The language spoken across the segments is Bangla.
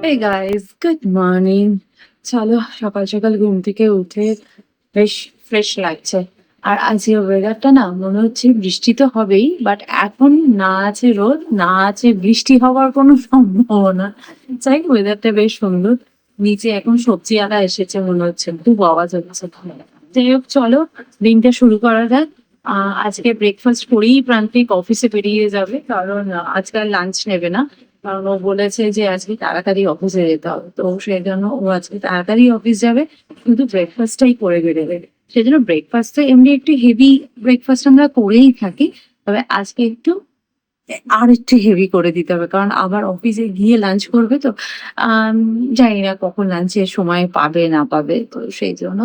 Hey guys, good morning. চলো সকাল সকাল ঘুম থেকে উঠে বেশ ফ্রেশ লাগছে। আর আজকের ওয়েদারটা না মনে হচ্ছে বৃষ্টি তো হবেই, বাট এখন না আছে রোদ, না আছে বৃষ্টি হওয়ার কোনো সম্ভাবনা। যাই ওয়েদারটা বেশ সুন্দর। নিচে এখন সবজি আলা এসেছে মনে হচ্ছে, খুব আওয়াজ হচ্ছে। যাই হোক চলো দিনটা শুরু করা যাক। আজকে ব্রেকফাস্ট করেই প্রান্তিক অফিসে বেরিয়ে যাবে, কারণ আজকে আর লাঞ্চ নেবে না। কারণ ও বলেছে যে আজকে তাড়াতাড়ি অফিসে যেতে হবে, তো সেই জন্য ও আজকে তাড়াতাড়ি অফিস যাবে, কিন্তু ব্রেকফাস্টটাই করে বেরোবে। সেই জন্য ব্রেকফাস্টে এমনি একটু হেভি ব্রেকফাস্ট আমরা করেই থাকি, তবে আজকে একটু আর একটু হেভি করে দিতে হবে, কারণ আবার অফিসে গিয়ে লাঞ্চ করবে তো। আম, জানি না কখন লাঞ্চের সময় পাবে না পাবে, তো সেই জন্য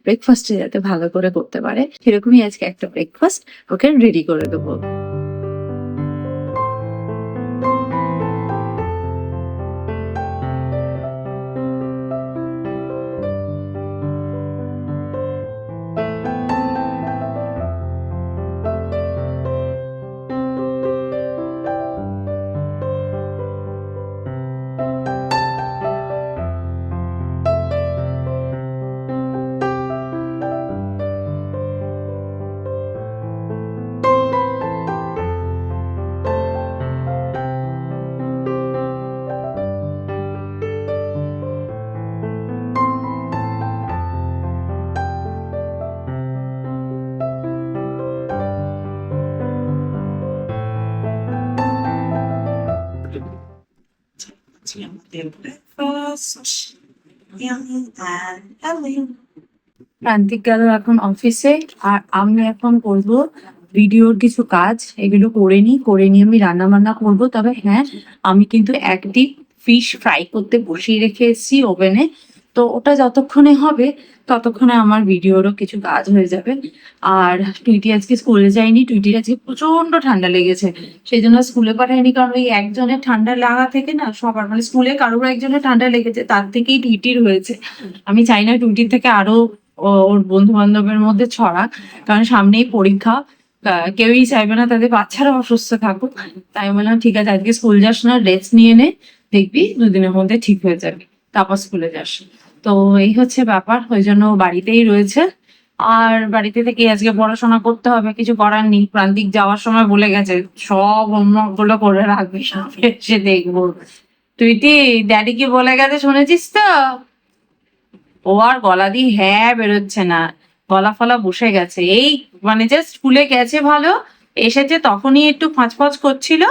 ব্রেকফাস্টে যাতে ভালো করে করতে পারে সেরকমই আজকে একটা ব্রেকফাস্ট ওকে রেডি করে দেবো। প্রান্তিক গেল এখন অফিসে, আর আমি এখন করব ভিডিওর কিছু কাজ। এগুলো করে নিয়ে আমি রান্না বান্না করব। তবে হ্যাঁ, আমি কিন্তু একটি ফিশ ফ্রাই করতে বসিয়ে রেখে এসেছি ওভেনে, তো ওটা যতক্ষণে হবে ততক্ষণে আমার ভিডিওরও কিছু কাজ হয়ে যাবে। আর টুইটি আজকে স্কুলে যায়নি, টুইটির আজকে প্রচন্ড ঠান্ডা লেগেছে, সেই জন্য স্কুলে পাঠায়নি। কারণ ওই একজনের ঠান্ডা লাগা থেকে না সবার, মানে স্কুলে কারোর একজনের ঠান্ডা লেগেছে, তার থেকেই টুইটির হয়েছে। আমি চাই না টুইটির থেকে আরো ওর বন্ধু বান্ধবের মধ্যে ছড়াক, কারণ সামনেই পরীক্ষা। কেউই চাইবে না তাদের বাচ্চারা অসুস্থ থাকুক। তাই আমি বললাম ঠিক আছে, আজকে স্কুল যাস না, রেস্ট নিয়ে নে, দেখবি দুদিনের মধ্যে ঠিক হয়ে যাবে, তারপর স্কুলে যাস। তো এই হচ্ছে ব্যাপার, ওই জন্য ও বাড়িতেই রয়েছে। আর বাড়িতে থেকে আজকে পড়াশোনা করতে হবে, কিছু করার নেই। প্রান্তিক যাওয়ার সময় বলে গেছে সব হোমওয়ার্ক গুলো করে রাখবি, সামনে এসে দেখবো। তুই ড্যাডি কি বলে গেছে শুনেছিস তো? ও আর গলা দিয়ে হ্যাঁ বেরোচ্ছে না, গলা ফলা বসে গেছে। এই মানে জাস্ট স্কুলে গেছে ভালো, এসেছে তখনই একটু ফাঁচ করছিল।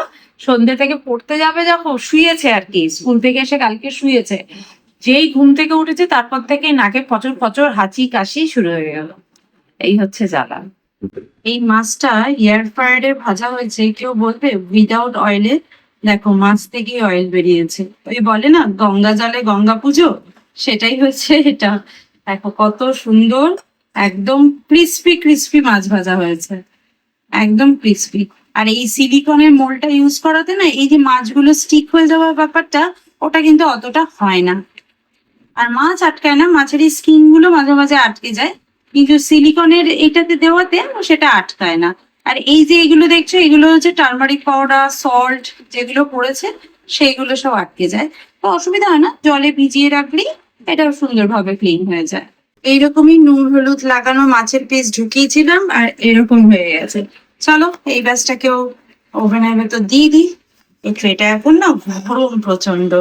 সন্ধ্যে থেকে পড়তে যাবে যখন শুয়েছে আর কি, স্কুল থেকে এসে কালকে শুয়েছে, যেই ঘুম থেকে উঠেছে তারপর থেকে নাকে ফচর ফচর হাঁচি কাশি শুরু হয়ে গেল। এই হচ্ছে জ্বালা। এই মাছটা এয়ার ফ্রায়ারে ভাজা হয়েছে, কেউ বলবে উইদাউট অয়েলে। দেখো মাছ থেকে অয়েল বেরিয়েছে, ওই বলে না গঙ্গা জলে গঙ্গা পুজো, সেটাই হচ্ছে এটা। দেখো কত সুন্দর, একদম ক্রিস্পি ক্রিস্পি মাছ ভাজা হয়েছে, একদম ক্রিস্পি। আর এই সিলিকনের মোলটা ইউজ করাতে না, এই যে মাছগুলো স্টিক হয়ে যাওয়ার ব্যাপারটা, ওটা কিন্তু অতটা হয় না। আর মাছ আটকায় না, মাছের এই স্কিন গুলো মাঝে মাঝে আটকে যায়, কিন্তু সিলিকনের এটাতে দেওয়াতে সেটা আটকায় না। আর এই যে এগুলো দেখছো, এগুলো হচ্ছে টার্মারিক পাউডার, সল্ট যেগুলো পড়েছে সেইগুলো সব আটকে যায়। তো অসুবিধা হয় না, জলে ভিজিয়ে রাখলেই এটা সুন্দরভাবে ক্লিন হয়ে যায়। এইরকমই নুন হলুদ লাগানো মাছের পিস ঢুকিয়েছিলাম, আর এরকম হয়ে গেছে। চলো এই ব্যাচটাকেও ওভেনের ভেতর দিয়ে দিই। এই ট্রেটা এখন না গরম প্রচন্ড,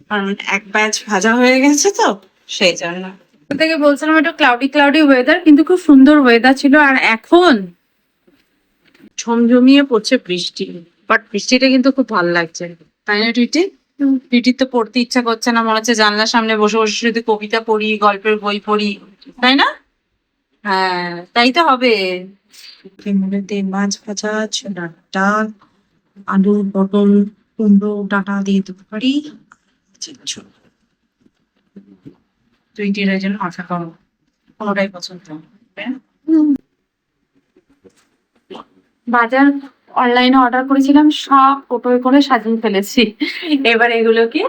কারণ এক ব্যাচ ভাজা হয়ে গেছে তো সেই জন্য। থেকে বলছিলাম একটু ক্লাউডি ক্লাউডি ওয়েদার, কিন্তু খুব সুন্দর ওয়েদার ছিল। আর এখন ঝমঝমিয়ে পড়ছে বৃষ্টি, বাট বৃষ্টিটা কিন্তু খুব ভালো লাগছে, তাই না টুইটি? টুইটির তো পড়তে ইচ্ছা করছে না, মনে হচ্ছে জানলার সামনে বসে বসে শুধু কবিতা পড়ি, গল্পের বই পড়ি, তাই না? হ্যাঁ, তাই তো হবে। মধ্যে মাছ ভাজা, ছোলার ডাল, আলু পটল কুমড়ো ডাঁটা দিয়ে দিতে পারি। টুইটির জন্য আশা করো কোনোটাই পছন্দ হ্যাঁ? বাজার অনলাইনে অর্ডার করেছিলাম, সব কোটোয় করে সাজিয়ে ফেলেছি। এবার এগুলোকে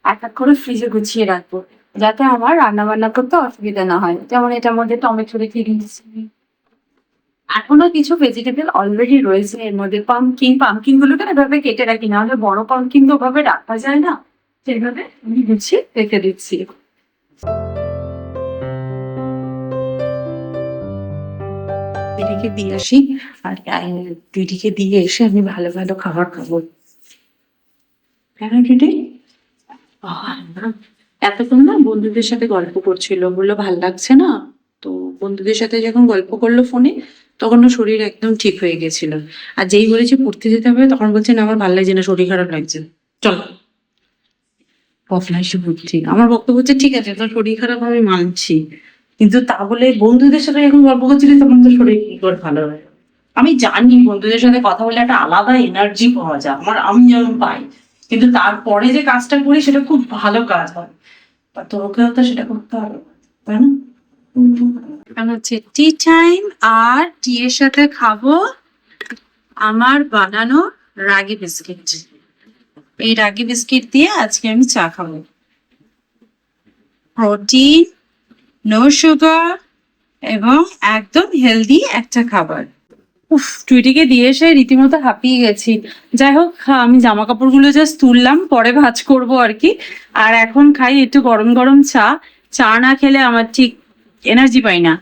এক এক করে ফ্রিজে গুছিয়ে রাখবো, যাতে আমার রান্না বান্না করতে অসুবিধা না হয়। যেমন এটার মধ্যে টমেটো রেখে দিয়েছি, এখনো কিছু ভেজিটেবল অলরেডি রয়েছে এর মধ্যে। পাম্পকিন গুলোকে এভাবে কেটে রাখি, না হলে বড় পাম্পকিন তো ওভাবে রাখা যায় না। সেভাবে আমি গুছিয়ে রেখে দিচ্ছি। দিদিকে দিয়ে আসি, আর দিদিকে দিয়ে এসে আমি ভালো ভালো খাবার খাবো। কেন দিদি এতক্ষণ না বন্ধুদের সাথে গল্প করছিল, বললো ভাল লাগছে না। তো বন্ধুদের সাথে যখন গল্প করলো ফোনে, তখন ওর শরীর একদম ঠিক হয়ে গেছিল। আর যেই বলেছে পড়তে যেতে হবে, তখন বলছে না আমার ভাল লাগছে না, শরীর খারাপ লাগছে, চলো অফলাইন এসে পড়ছি। আমার বক্তব্য হচ্ছে ঠিক আছে তোর শরীর খারাপ আমি মানছি, কিন্তু তা বলে বন্ধুদের সাথে যখন গল্প করছিলি তখন তো শরীর কি করে ভালো হয়। আমি জানি বন্ধুদের সাথে কথা বলে একটা আলাদা এনার্জি পাওয়া যায়, আমি যেমন পাই, কিন্তু তারপরে যে কাজটা করি সেটা খুব ভালো কাজ হয়। বা তোকেও তো সেটা করতে হবে, তাই না? এখন হচ্ছে টি টাইম, আর টি এর সাথে খাবো আমার বানানো রাগি বিস্কিট। এই রাগি বিস্কিট দিয়ে আজকে আমি চা খাবো। প্রোটিন, নো সুগার এবং একদম হেলদি একটা খাবার। উফ, টুইটিকে দিয়ে এসে রীতিমতো হাঁপিয়ে গেছি। যাই হোক, আমি জামা কাপড়গুলো জাস্ট তুললাম, পরে ভাঁজ করবো আর কি। আর এখন খাই একটু গরম গরম চা। চা না খেলে আমার ঠিক এনার্জি পাই না।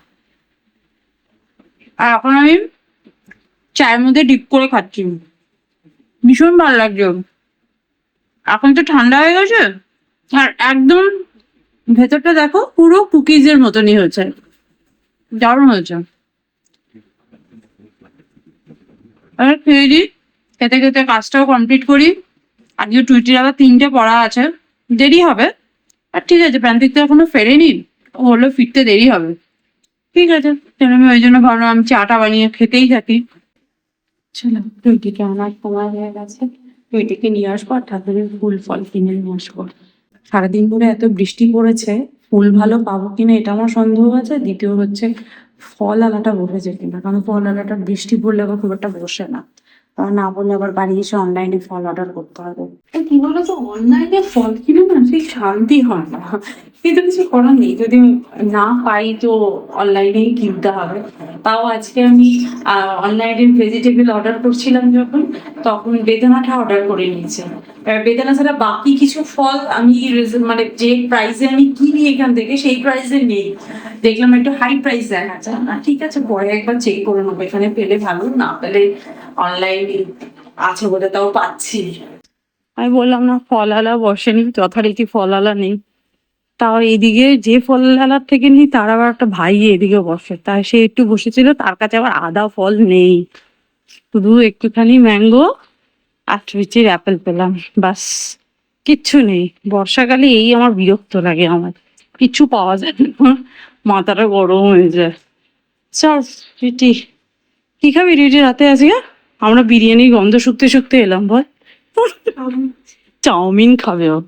আর এখন আমি চায়ের মধ্যে ডিপ করে খাচ্ছি, ভীষণ ভালো লাগছে। এখন তো ঠান্ডা হয়ে গেছে, আর একদম ভেতরটা দেখো পুরো কুকিজের মতনই হয়েছে, দারুণ হয়েছে। আর খেয়ে দিই, খেতে খেতে কাজটাও কমপ্লিট করি। আজকে টুইটির আবার 3টে পড়া আছে, দেরি হবে। আর ঠিক আছে, প্রান্তিক তো এখনো ফেরেনি, ও হলো ফিরতে দেরি হবে। ঠিক আছে, তাহলে আমি ওই জন্য ভাবলাম আমি চাটা বানিয়ে খেতেই থাকি। চলো, টুইটিকে আমার সময় হয়ে গেছে, টুইটিকে নিয়ে আসবো আর ঠাকুরের ফুল ফল কিনে নিয়ে আসবো। সারাদিন ধরে এত বৃষ্টি পড়েছে, ফুল ভালো পাবো কিনা এটা আমার সন্দেহ আছে। দ্বিতীয় হচ্ছে ফল আলাটা বসেছে কিনা, কারণ ফল আলাটা বৃষ্টি পড়লে আবার খুব একটা বসে না। আর না বললে আবার বাড়ি এসে অনলাইনে ফল অর্ডার করতে হবে। কি বলতো, অনলাইনে ফল কিনে না সেই শান্তি হয় না, কিন্তু কিছু করার নেই, যদি না পাই তো অনলাইনেই কিনতে হবে। তাও আজকে আমি অনলাইনে ভেজিটেবল অর্ডার করছিলাম যখন, তখন বেদানাটা অর্ডার করে নিয়েছি। বেদানা ছাড়া বাকি কিছু ফল আমি মানে যে প্রাইসে আমি কিনি এখান থেকে সেই প্রাইসে নেই। দেখলাম একটু হাই প্রাইস দেখা যায় না, ঠিক আছে পরে একবার চেক করে নেবো, এখানে পেলে ভালো, না পেলে অনলাইনে আছে বলে তাও পাচ্ছি। আমি বললাম না ফলওয়ালা বসেনি, যথারীতি ফলওয়ালা নেই। তাও এইদিকে যে ফলওয়ালার থেকে নিই তার আবার একটা ভাই এদিকে বসে, তাই সে একটু বসেছিল, তার কাছে আবার আদা ফল নেই, শুধু একটুখানি ম্যাঙ্গো আর টুইটির অ্যাপেল পেলাম, বাস কিচ্ছু নেই। বর্ষাকালে এই আমার বিরক্ত লাগে, আমার কিচ্ছু পাওয়া যায় না, মাথাটা গরম হয়ে যায়। চল টুইটি, কি খাবি টুইটি রাতে আজকে? আমরা বিরিয়ানির গন্ধ শুকতে শুকতে এলাম, বল। চাউমিন খাবে ও,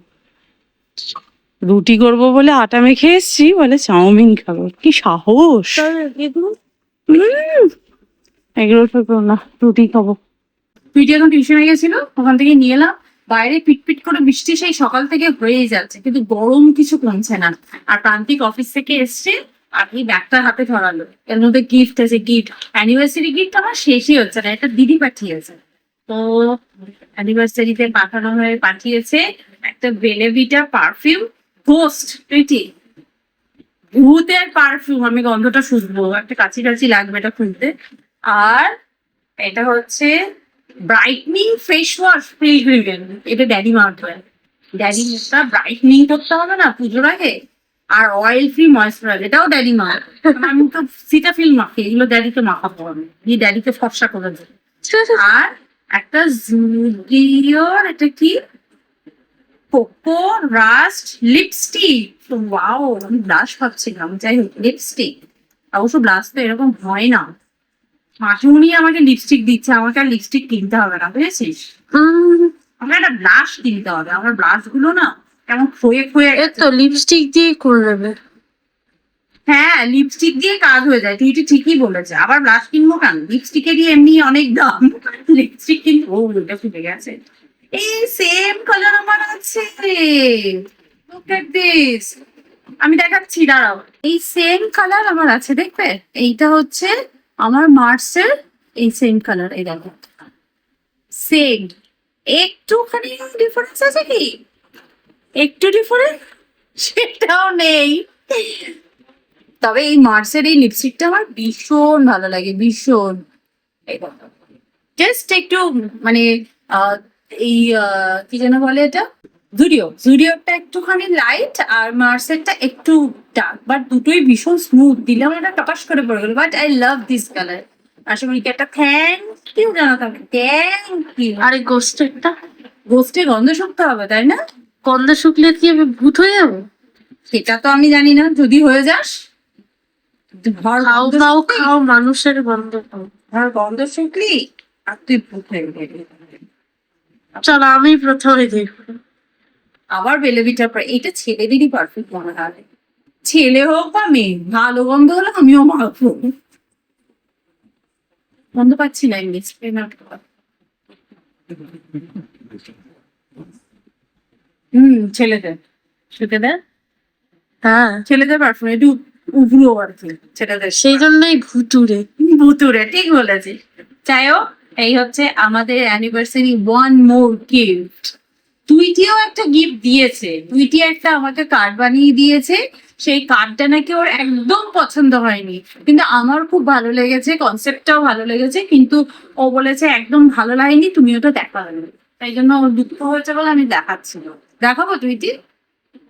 রুটি করবো বলে আটা মেখে এসছি, বলে চাউমিন খাবো, কি সাহস। এগুলো তো না, রুটি খাবো। পিটি এখন টিউশনে গেছিল, ওখান থেকে নিয়ে এলাম। বাইরে পিটপিট করে বৃষ্টি সেই সকাল থেকে হয়েই যাচ্ছে, কিন্তু গরম কিছু কমছে না। আর প্রান্তিক অফিস থেকে এসছে, আর এই ব্যাগটা হাতে ধরালো, এর মধ্যে গিফট আছে। গিফট, অ্যানিভার্সারি গিফট আমার শেষই হচ্ছে না, এটা দিদি পাঠিয়েছে। তো অ্যানিভার্সারিতে পাঠিয়েছে একটা বেলেভিটা পারফিউম, ঘোস্ট প্রিটি, ভূতের পারফিউম। আমি গন্ধটা শুকবো, একটা কাছি কাছি লাগবে এটা খুলতে। আর এটা হচ্ছে ব্রাইটনিং ফেস ওয়াশ পিলগ্রিমের, এটা ড্যাডি মার্ট হয়। ড্যাডি মুখটা ব্রাইটনিং করতে হবে না পুজোর আগে। আর অয়েল ফ্রি ময়েশ্চারাইজার, এটাও ড্যাডি মার্ট। আমি তো সিটাফিল মাখি, এগুলো ড্যাডিকে মাখাবো আমি, দিয়ে ড্যাডিকে ফর্সা করে দেবো। আর একটা জুডিওর, এটা কি, কোকো রাস্ট লিপস্টিক। ওয়াও, আমি ব্লাশ ভাবছিলাম, যাই হোক লিপস্টিক। অবশ্য ব্লাশ তো এরকম হয় না, মাসুমনি আমাকে লিপস্টিক দিচ্ছে, আমাকে আর লিপস্টিক কিনতে হবে না, বুঝেছিস? আমার একটা ব্লাশ কিনতে হবে, আমার ব্লাশ গুলো না কেমন ক্ষয়ে ক্ষয়ে তো লিপস্টিক দিয়ে করে নেবে। হ্যাঁ, লিপস্টিক দিয়ে কাজ হয়ে যায়, তুই ঠিকই বলেছে। আবার ব্লাশ কিনবো কেন, লিপস্টিকেরই এমনি অনেক দাম, লিপস্টিক কিনবো। ও ওটা ফুটে গেছে। এই সেম কালার আমার আছে, লুক এট দিস, আমি দেখাচ্ছি দাঁড়াও। এই সেম কালার আমার আছে, দেখবে? এইটা হচ্ছে আমার মার্সের, এই সেম কালার, এই দেখো সেম। একটুখানি ডিফারেন্স আছে কি, একটু ডিফারেন্ট সেটাও নেই। তবে এই মার্সের এই লিপস্টিকটা আমার ভীষণ ভালো লাগে, ভীষণ। জাস্ট একটু মানে আহ, এই কি যেন বলে এটা, জুডিওটা একটুখানি লাইট আর মার্সেরটা একটু ডার্ক, বাট দুটোই ভীষণ স্মুথ। দিলে আমার এটা টপাস করে পড়ে গেল, but I love this colour. আশা করি কি একটা থ্যাংক ইউ জানাতাম, থ্যাংক ইউ। আরে গোস্টেরটা, গোস্টে গন্ধ শুকতে হবে তাই না? গন্ধ শুকলে কি আমি ভূত হয়ে যাবো? সেটা তো আমি জানি না, যদি হয়ে যাস ধর খাও গন্ধ খাও শুকলি- খাও, মানুষের গন্ধ পাও। ধর গন্ধ শুকলি আর তুই ভূত হয়ে গেলি। চলো আমি প্রথমে দেখবো। আবার বেলেবিটার পর এটা ছেলেদেরই পারফেক্ট মনে হয়, ছেলে হোক বা মেয়ে, ভালো গন্ধ হলে আমিও মাখবো। গন্ধ পাচ্ছি না ইংলিশ। ছেলেদের ছেলেদের হ্যাঁ, ছেলেদের পারফিউম একটু উগ্র আর কি, ছেলেদের সেই জন্যই ভুতুরে। ভুতুরে, ঠিক বলেছি। যাই হোক, এই হচ্ছে আমাদের অ্যানিভার্সারি ওয়ান মোর গিফট। টুইটিও একটা গিফট দিয়েছে, টুইটি একটা আমাকে কার্ড বানিয়ে দিয়েছে। সেই কার্ডটা নাকি ওর একদম পছন্দ হয়নি, কিন্তু আমার খুব ভালো লেগেছে, কনসেপ্টটাও ভালো লেগেছে, কিন্তু ও বলেছে একদম ভালো লাগেনি, তুমি ওটা দেখাবে। তাই জন্য ওর দুঃখ হয়েছে বলে আমি দেখাচ্ছি না। দেখাবো টুইটি?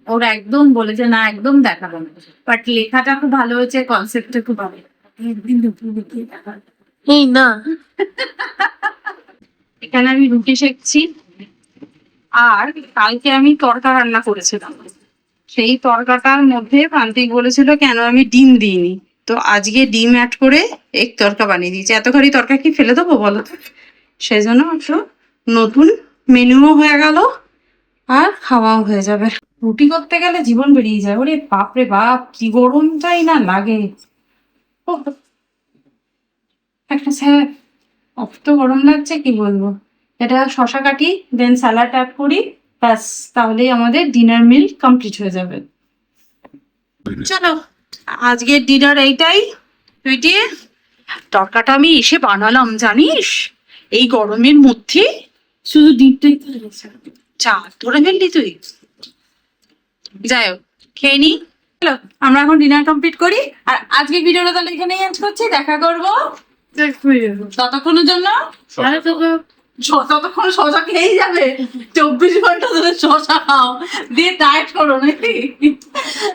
ওর একদম বলেছে না, একদম দেখাবো না। বাট লেখাটা খুব ভালো হয়েছে, কনসেপ্টটা খুব ভালো। একদিন দুপুরে দেখিয়ে দেখাবো। এই না, এখানে আমি রুটি সেকছি, আর কালকে আমি তড়কা রান্না করেছিলাম। সেই তড়কাটার মধ্যে প্রান্তিক বলেছিল কেন আমি ডিম দিইনি, তো আজকে ডিম অ্যাড করে এক তড়কা বানিয়ে দিয়েছি। এতখানি তড়কা কি ফেলে দেবো বলো তো? সেই জন্য একটু নতুন মেনুও হয়ে গেল আর খাওয়াও হয়ে যাবে। রুটি করতে গেলে জীবন বেরিয়ে যায়, ওরে বাপরে বাপ, কি গরমটাই না লাগে। ওহ, একটা স্যার অত গরম লাগছে কি বলবো। এটা শশা কাটি, দেন স্যালাড অ্যাড করি, ব্যাস তাহলেই আমাদের ডিনার মিল কমপ্লিট হয়ে যাবে। চলো, আজকের ডিনার এইটাই। তুইটি তরকাটা আমি এসে বানালাম জানিস, এই গরমের মধ্যে শুধু ডিমটাই তো রয়েছে। চা ধরে ফেললি তুই। যাই হোক, খেয়ে নি। চলো আমরা এখন ডিনার কমপ্লিট করি, আর আজকের ভিডিওটা তাহলে এখানেই এন্ড করছি। দেখা করবো ততক্ষণের জন্য। ততক্ষণ শশা খেয়েই যাবে, 24 ঘন্টা ধরে শশা খাও, দিয়ে ডায়েট করো নাকি?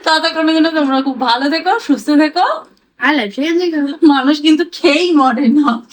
ততক্ষণের জন্য তোমরা খুব ভালো থেকো, সুস্থ থেকো। মানুষ কিন্তু খেয়েই মরে না,